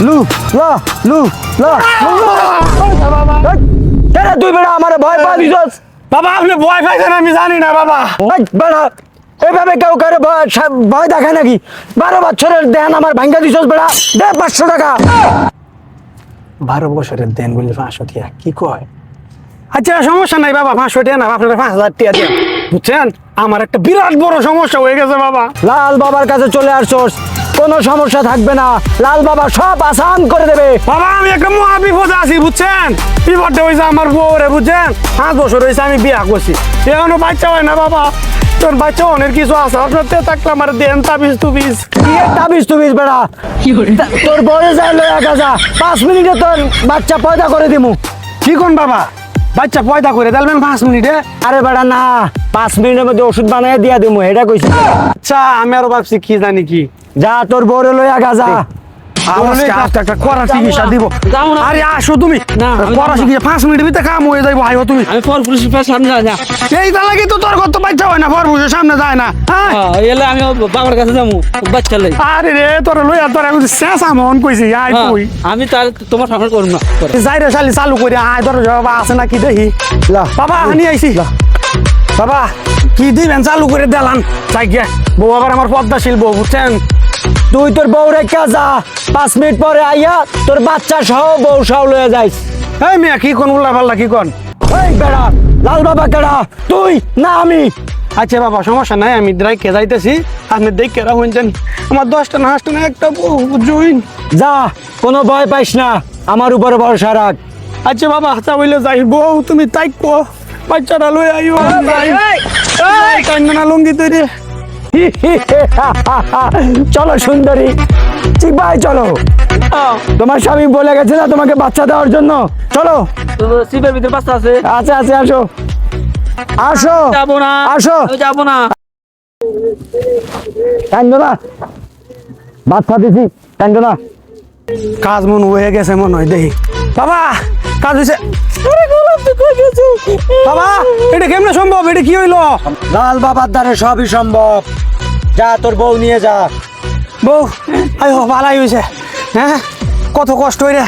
লু লা লু লা কেন তুই বেড়া আমার ভয় পা দিছস? বাবা আপনি ভয় পাইছেন আমি জানি না বাবা। বেড়া এভাবে কেউ কারো ভয় দেখায় নাকি? 12 বছরের দেন আমার ভাঙ্গা দিছস বেড়া, দে 500 টাকা। 12 বছরের দেন বলে 500 টাকা কি কয়? আচ্ছা সমস্যা নাই বাবা, 500 টাকা না আপনার 5000 টাকা দেন। বুঝছেন আমার একটা বিরাট বড় সমস্যা হয়ে গেছে বাবা। লাল বাবার কাছে চলে আসছস, কোনো সমস্যা থাকবে না, লাল বাবা সব আসান করে দেবে। বাবা আমি একটা মহা বিপদে আছি বুঝছেন, বিপদটা হয়েছে আমার বউরে বুঝছেন, 5 বছর হয়েছে আমি বিয়া করছি, এখনো বাচ্চা হয় না বাবা। তোর বাচ্চা অনেক কিছু আছে, আপনার তে থাকলে আমার দেন তাবিজ তুবিজ। কি তাবিজ তুবিজ বেড়া, তোর বড় যায় লয়া গাজা, 5 মিনিটে তোর বাচ্চা পয়দা করে দিমু। কি কোন বাবা বাচ্চা পয়দা করে দিলেন 5 মিনিটে? আরে বেড়া না, 5 মিনিটের মধ্যে ওষুধ বানায় দিয়া দিমু, এটা কইছি। আচ্ছা আমি আরো ভাবছি কি জানি কি, যা তোর বড় লয়া গাজা। একটা কড়া চিকিৎসা দিব। আরে আসো তুমি, কড়া চিকিৎসা 5 মিনিটের ভিতরে কাম হয়ে যাইবো। আইও তুমি, আমি পর পুলিশের সামনে যাই না। এইটা লাগি তো তোর কত বাচ্চা হয় না, পরপুরুষের সামনে যায় না। হ্যাঁ এলে আমি বাবার কাছে যাবো বাচ্চা লাই। আরে রে তোর লইয়া তোর এখন শেষ আমন কইছি আই কই আমি তার তোমার সামনে করব না। যাই রে শালি চালু করে আয়, তোর বাবা আছে নাকি দেখি। বাবা হানি আইছি। বাবা কি দিবেন চালু করে দিলাম, যাই গিয়া বউ আবার আমার পদ্মাশীল বউ বুঝছেন। তুই তোর বউ রেখা যা, 5 মিনিট পরে আইয়া তোর বাচ্চা সহ বউ সহ লয়ে যাইস। এই মিয়া কি কোন উল্লা পাল্লা কি কোন? এই বেড়া, লাল বাবা কেডা, তুই না আমি? আচ্ছা বাবা সমস্যা নাই, আমি দ্রাইকে যাইতেছি, আপনি দেখে রাখুন। আমার 10টা না 8টা না একটা বউ জুইন। যা, কোনো ভয় পাইস না, আমার উপরে ভরসা রাখ। আচ্ছা বাবা তা বইলে যাই, বউ তুমি তাই কো বাচ্চাটা লই আইও। কান্দনা লুঙ্গি তৈরি। চলো সুন্দরী, ঠিক ভাই চলো, তোমার স্বামী বলে গেছে না তোমাকে বাচ্চা দেওয়ার জন্য, চলো। সিপের ভিতরে বাচ্চা আছে। আচ্ছা আচ্ছা আসো আসো যাবো না, আসো। যাবো না। কান্দো না, বাচ্চা দিছি, কান্দো না। কাজ মন হয়ে গেছে মনে হয় দেখি। বাবা কাজ হয়েছে। বাবা এটা কেমনে সম্ভব, এটা কি হইলো? লাল বাবার দ্বারা সবই সম্ভব, যা তোর বউ নিয়ে যা। বউ আই হো ভালাই হয়েছে। হ্যাঁ কত কষ্ট হইরে